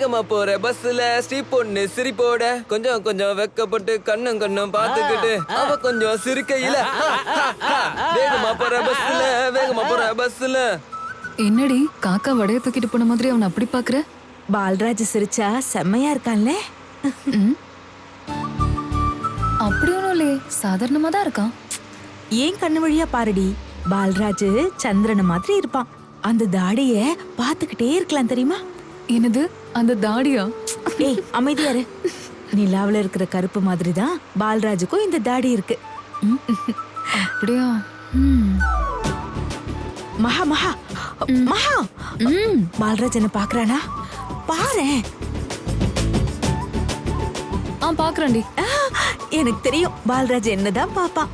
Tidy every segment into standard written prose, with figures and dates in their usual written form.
வேகமா போற பஸ்ல ஸ்ரீ பொண்ணு சிரிப்போட கொஞ்சம் கொஞ்சம் வெக்கப்பட்டு கண்ணும் பாத்துக்கிட்டு அவ கொஞ்சம் சிரிக்கையில வேகமா போற பஸ்ல. என்னடி காக்கா வடைய தூக்கிட்டு போன மாதிரி அவன் அப்படி பாக்குற? பால்ராஜ் சிரிச்சா செம்மையா இருக்கான்ல. அப்படி ஒண்ணும் இல்லையே, சாதாரணமா தான் இருக்கான். ஏன் கண்ணு வழியா பாருடி, பால்ராஜ் சந்திரன மாதிரி இருப்பான். அந்த தாடிய பாத்துக்கிட்டே இருக்கலாம் தெரியுமா? என்னது அந்த தாடியா? ஏய் அமைதியாரு. நிலாவுல இருக்கிற கருப்பு மாதிரி தான் பால்ராஜுக்கும் இந்த தாடி இருக்கு. அப்படியா? மகா மகா மகா பால்ராஜ் என்ன பாக்குறானா பாரேன். பாக்குறான்டி. எனக்கு தெரியும் பால்ராஜ் என்னதான் பாப்பான்.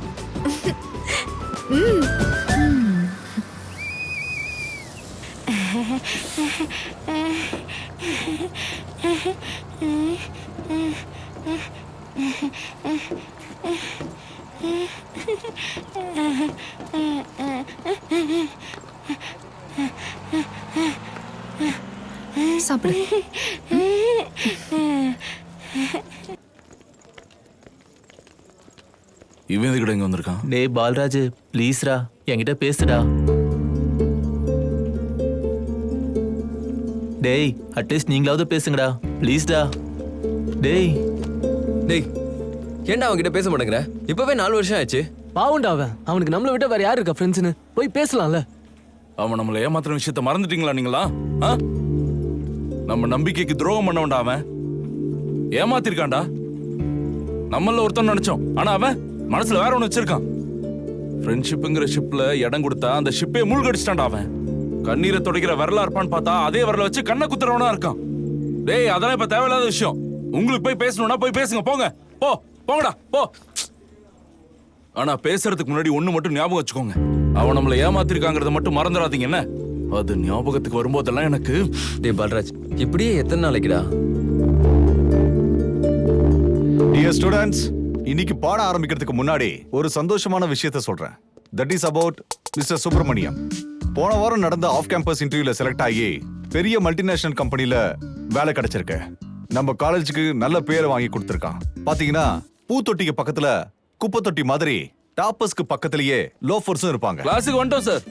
சாப்பிடு. இவன் எதுக்கிட்ட இங்க வந்திருக்கான்? டேய் பால்ராஜ் ப்ளீஸ்ரா என்கிட்ட பேசுடா. டேய் அட்லீஸ்ட் நீங்களாவது பேசுங்கடா ப்ளீஸ்டா. டேய் ஏன்டா அவன்கிட்ட பேச மாட்டேங்கிற? இப்பவே 4 வருஷம் ஆச்சு. பாவுண்டா அவனுக்கு நம்மள விட்ட வேற யாரு இருக்கா ஃப்ரெண்ட்ஸ்னு போய் பேசலாம்ல. அவன் நம்மள ஏமாத்துற விஷயத்த மறந்துட்டீங்களா நீங்களா? நம்ம நம்பிக்கைக்கு துரோகம் பண்ணவன்டா அவன். ஏமாத்திருக்கான்டா. நம்மள ஒருத்தன் நினைச்சோம், ஆனா அவன் மனசுல வேற ஒண்ணு வச்சிருக்கான். ஃப்ரெண்ட்ஷிப்ங்கிற ஷிப்ல இடம் கொடுத்தா அந்த ஷிப்பே மூழ்கடிச்சிட்டான்டா அவன். கண்ணீரை துடைக்கிற வரலா இருப்பான்னு பார்த்தா அதே வரல வச்சு கண்ணை குத்துறவனா இருக்கான். டேய் அதெல்லாம் இப்ப தேவையில்லாத விஷயம். உங்களுக்கு போய் பேசணும்னா போய் பேசுங்க, போங்க போங்கடா போ. ஆனா பேசுறதுக்கு முன்னாடி ஒண்ணு மட்டும் ஞாபகம் வச்சுக்கோங்க, அவன் நம்மள ஏமாத்திருக்காங்கிறத மட்டும் மறந்துடாதீங்க என்ன? அது ஞாபகத்துக்கு வரும்போதெல்லாம் எனக்கு. டேய் பால்ராஜ், இப்படியே எத்தனை நாளைக்குடா? டியர் ஸ்டூடெண்ட்ஸ், இன்னைக்கு பாட ஆரம்பிக்கிறதுக்கு முன்னாடி ஒரு சந்தோஷமான விஷயத்தை சொல்றேன். That is about mister Subramaniam. போன வாரம் நடந்த ஆஃப் கேம்பஸ் இன்டர்வியூல செலக்ட் ஆகி பெரிய மல்டிநேஷனல் கம்பெனில வேலை கிடைச்சிருக்கு. நம்ம காலேஜுக்கு நல்ல பேரை வாங்கி கொடுத்திருக்கான். பாத்தீங்கன்னா பூத்தொட்டிக்கு பக்கத்துல குப்பை தொட்டி மாதிரி டாப்பர்ஸ்க்கு பக்கத்திலேயே லோஃபர்ஸும் இருப்பாங்க. கிளாஸுக்கு வந்துட்டோம் சார்.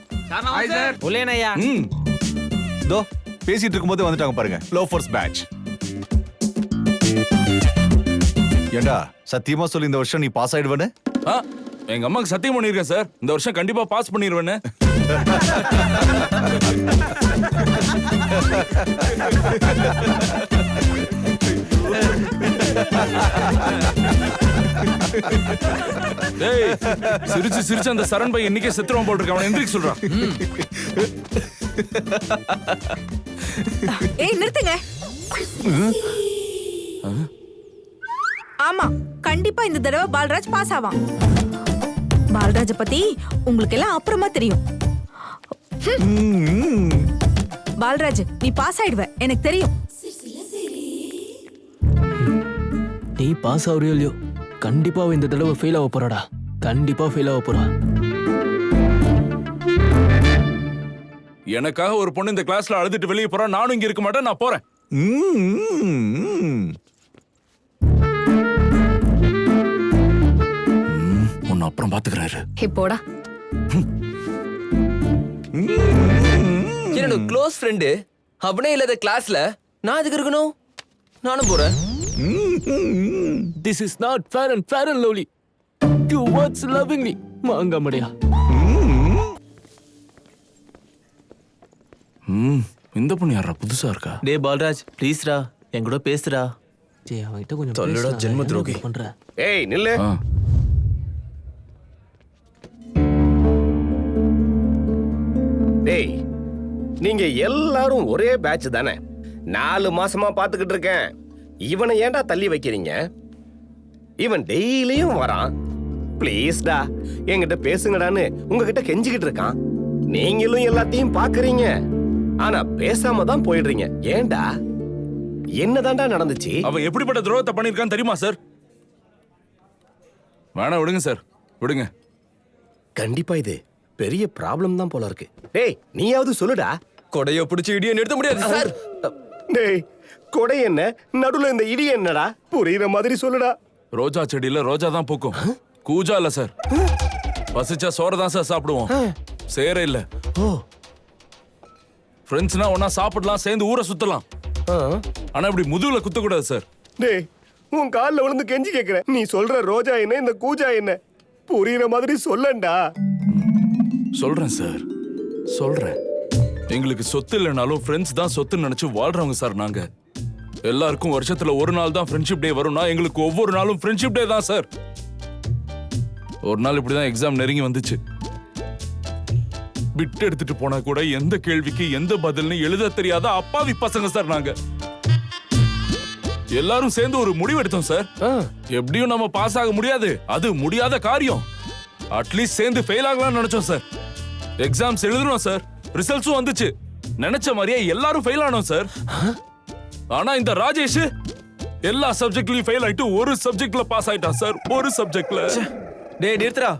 தோ பேசிட்டு இருக்கும்போது வந்துட்டாங்க பாருங்க, லோஃபர்ஸ் பேட்ச். ஏண்டா சத்தியமா சொல்லி இந்த வருஷம் நீ பாஸ் ஆயிடுவேன்னு? எங்க அம்மாக்கு சத்தியம் பண்ணிருக்கேன் சார், இந்த வருஷம் கண்டிப்பா பாஸ் பண்ணிடுவேன்னு. டேய் சிரிச்சு சிரிச்சு அந்த சரண் பை இன்னைக்கே செத்துறவன் போட்டுருக்கான். அவன் எந்திரிக்க சொல்றான். ஏய் நிறுத்துங்க. ஆமா கண்டிப்பா இந்த தடவை பால்ராஜ் பாஸ் ஆவான். பால்ராஜ பத்தி உங்களுக்கு எல்லாம் அப்புறமா தெரியும். பால்ராஜ் நீ பாஸ் ஆயிடுவ எனக்கு தெரியும். நீ பாஸ் ஆகுறியோ இல்லையோ, கண்டிப்பா அவ இந்த தடவை ஃபெயில் ஆக போறாடா. கண்டிப்பா ஃபெயில் ஆக போறா. எனக்காக ஒரு பொண்ணு இந்த கிளாஸ்ல அழுதுட்டு வெளியே போறா, நானும் இங்க இருக்க மாட்டேன், நான் போறேன். உன்னை அப்புறம் பாத்துக்கிறாரு. போடா. என்னோட க்ளோஸ் ஃப்ரெண்டு அவனே இல்லாத கிளாஸ்ல நான் எதுக்கு இருக்கணும்? நானும் போறேன். This is not fair and lovely. Two words lovingly. மாங்க முடியா. இந்த பொண்ணு யாரா புதுசா இருக்கா? டேய் பால்ராஜ் ப்ளீஸ்ரா என் கூட பேசுடா. ஜே அவன்கிட்ட கொஞ்சம் தொல்லடா ஜென்ம துரோகி பண்ற. ஏய் நில்லு. டேய் நீங்க எல்லாரும் ஒரே பேட்ச் தானே? 4 மாசமா பாத்துக்கிட்டு இருக்கேன். இவனை ஏன்டா தள்ளி வைக்கிறீங்க? இவன் டெய்லியும் வரான். ப்ளீஸ்டா என்கிட்ட பேசுங்கடான்னு உங்ககிட்ட கெஞ்சிக்கிட்டு இருக்கான். நீங்களும் எல்லாத்தையும் பாக்குறீங்க, ஆனா பேசாம தான் போயிடுறீங்க. ஏன்டா? என்னதான்டா நடந்துச்சு? அவன் எப்படிப்பட்ட துரோகத்தை பண்ணிருக்கான்னு தெரியுமா சார்? வேணா விடுங்க சார், விடுங்க. கண்டிப்பா இது பெரிய ப்ராப்ளம் தான் போல இருக்கு. டேய் நீயாவது சொல்லுடா. கொடைய பிடிச்சி இடியை நிறுத்த முடியாது சார். டேய் கொடை என்ன, நடுவுல இந்த இடி என்னடா? புரியுற மாதிரி சொல்லுடா. ரோஜா செடியில ரோஜா தான் பூக்கும், கூஜா இல்ல சார். பசிச்சா சோறு தான் சார் சாப்பிடுவோம், சேர இல்ல. ஃப்ரெண்ட்ஸ்னா ஒன்னா சாப்பிடலாம், சேர்ந்து ஊரை சுத்தலாம். ஆனா இப்படி முதுகுல குத்த கூடாது சார். டேய், உன் கால்ல விழுந்து கெஞ்சி கேக்குறேன். நீ சொல்ற ரோஜா என்ன, இந்த கூஜா என்ன? புரியுற மாதிரி சொல்லண்டா. சொல்றேன் சார், சொல்றேன். எங்களுக்கு சொத்து இல்லைனாலும் ஃப்ரெண்ட்ஸ் தான் சொத்துன்னு நினைச்சு வாழ்றவங்க சார் நாங்க. எல்லாருக்கும் வருஷத்துல ஒரு நாள் தான் ஃப்ரெண்ட்ஷிப் டே வரும்னா எங்களுக்கு ஒவ்வொரு நாளும் ஃப்ரெண்ட்ஷிப் டே தான் சார். ஒரு நாள் இப்படிதான் எக்ஸாம் நெருங்கி வந்துச்சு. பிட் எடுத்துட்டு போனா கூட எந்த கேள்விக்கு எந்த பதில்னு எழுத தெரியாத அப்பாவி பசங்க சார் நாங்க. எல்லாரும் சேர்ந்து ஒரு முடிவு எடுத்தோம் சார். எப்படியும் நம்ம பாஸ் ஆக முடியாது, அது முடியாத காரியம். அட்லீஸ்ட் சேர்ந்து ஃபெயில் ஆகலாம்னு நினைச்சோம் சார். எக்ஸாம்ஸ் எழுதுறோம் சார், ரிசல்ட்ஸும் வந்துச்சு. நினைச்ச மாதிரியே எல்லாரும் ஃபெயில் ஆனோம் சார். ஆனா இந்த ராஜேஷ் எல்லா சப்ஜெக்ட்லயும் ஃபெயில் ஆயிட்டு ஒரு சப்ஜெக்ட்ல பாஸ் ஆயிட்டான் சார். ஒரு சப்ஜெக்ட்ல. டேய் நிறுத்துடா,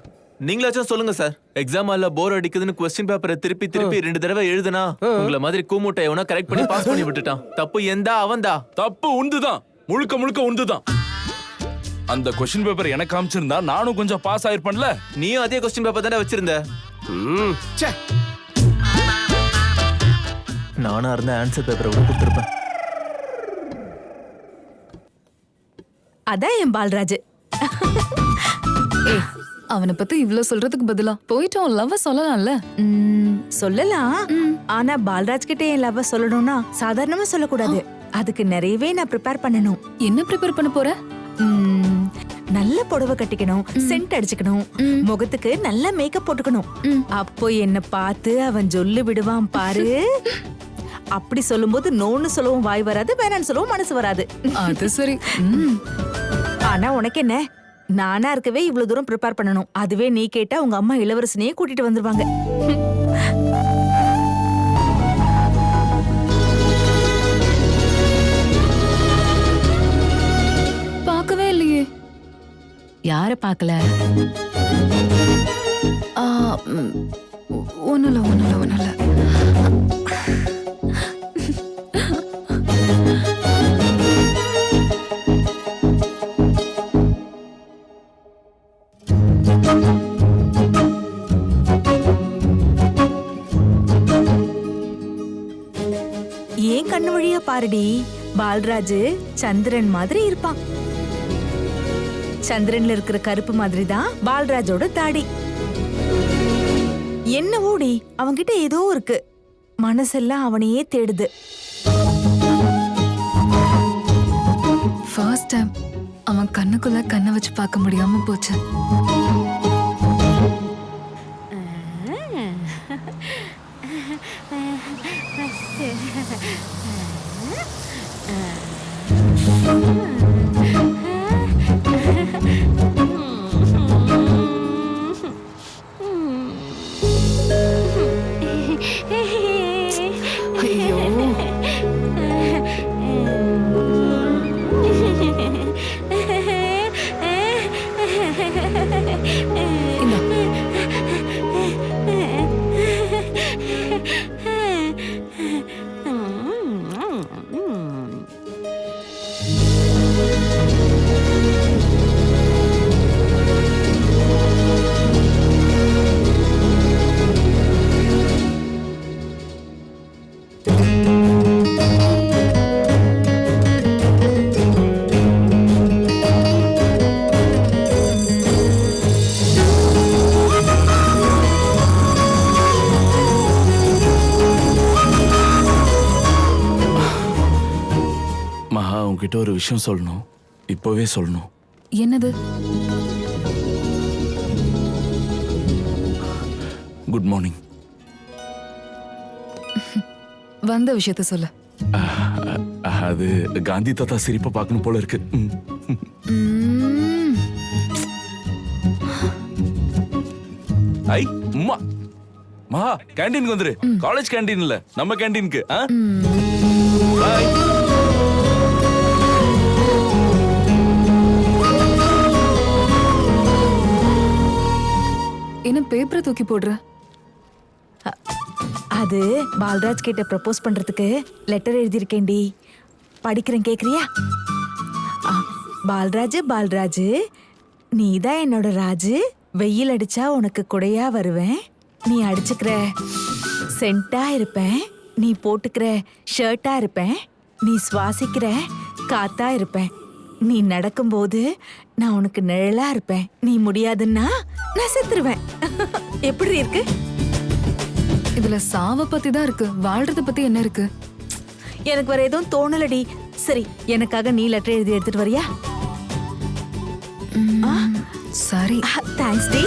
நீங்களாச்சும் சொல்லுங்க சார். எக்ஸாம் ஹால்ல போர் அடிக்குதுன்னு கொஸ்டின் பேப்பரை திருப்பி 2 தடவை எழுதுனா உங்களை மாதிரி கூமுட்டை எவனோ கரெக்ட் பண்ணி பாஸ் பண்ணி விட்டுட்டான். தப்பு எந்தா அவன்தா? தப்பு உண்டுதான், முழுக்க முழுக்க உண்டுதான். அந்த கொஸ்டின் பேப்பர் எனக்கு காமிச்சிருந்தா நானும் கொஞ்சம் பாஸ் ஆயிருப்பேன்ல. நீயும் அதே கொஸ்டின் பேப்பர் தானே வச்சிருந்த. நானா இருந்த ஆன்சர் பேப்பரை கூட கொடுத்துருப்பேன். அதான் என் பால்ராஜ். அவனை பத்தி இவ்ளோ சொல்றதுக்கு பதிலா போயிட்டோம் லவ் சொல்லலாம்ல. சொல்லலாம், ஆனா பால்ராஜ் கிட்ட என் லவ் சொல்லணும்னா சாதாரணமா சொல்லக்கூடாது. அதுக்கு நிறையவே நான் ப்ரிப்பேர் பண்ணணும். என்ன ப்ரிப்பேர் பண்ண போற? நல்ல புடவை கட்டிக்கணும், சென்ட் அடிச்சுக்கணும், முகத்துக்கு நல்ல மேக்கப் போட்டுக்கணும். அப்போ என்ன பார்த்து அவன் சொல்லு விடுவான் பாரு. அப்படி சொல்லும்போது நோன்னு சொல்லவும் வாய் வராது, வேணான்னு சொல்லவும் மனசு வராது. அது சரி. ஆனா உனக்கு என்ன, நானா இருக்கவே இவ்வளவு தூரம் ப்ரிப்பேர் பண்ணணும். அதுவே நீ கேட்டா உங்க அம்மா இளவரசனையே கூட்டிட்டு வந்துருவாங்க. பார்க்கவே இல்லையே. யார பாக்கல? ஒண்ணுல. ஏன் கண்ணு வழியா பாருடி, பால்ராஜ் சந்திரன் மாதிரி இருப்பான். சந்திரன்ல இருக்கிற கருப்பு மாதிரி தான் பால்ராஜோட தாடி. என்ன ஓடி அவன்கிட்ட ஏதோ இருக்கு, மனசெல்லாம் அவனையே தேடுது. ஃபர்ஸ்ட் டைம் அவன் கண்ணுக்குள்ள கண்ணை வச்சு பார்க்க முடியாம போச்சு. உன்கிட்ட ஒரு விஷயம் சொல்லணும், இப்பவே சொல்லணும். என்னது? Good morning. வந்த விஷயத்த சொல்லு. அது காந்தி தாத்தா சிரிப்பை பார்க்கணும் போல இருக்கு. ஐ அம்மா மகா, கேண்டீனுக்கு வந்துரு. காலேஜ் கேண்டீன் இல்ல, நம்ம கேண்டீனுக்கு. பாய். என்ன பேப்பரை தூக்கி போடுற? அது பால்ராஜ் கிட்ட ப்ரப்போஸ் பண்றதுக்கு லெட்டர் எழுதியிருக்கேன்டி. படிக்கிறேன் கேக்குறியா? ஆ, பால்ராஜு பால்ராஜு, நீதான் என்னோட ராஜு. வெயில் அடிச்சா உனக்கு குடையா வருவேன். நீ அடிச்சுக்கிற சென்ட்டா இருப்பேன். நீ போட்டுக்கிற ஷர்ட்டா இருப்பேன். நீ சுவாசிக்கிற காத்தா இருப்பேன். நீ நடக்கும்போது நான் உனக்கு நிழலா இருப்பேன். நீ முடியாதுன்னா நான் செத்துருவேன். எப்படி இருக்கு? இதுல சாவ பத்தி தான் இருக்கு, வாழ்றத பத்தி என்ன இருக்கு? எனக்கு வேற எதுவும் தோணலடி. சரி, எனக்காக நீ லெட்டர் எழுதி எடுத்துட்டு வரியா? சரி. Thanks D.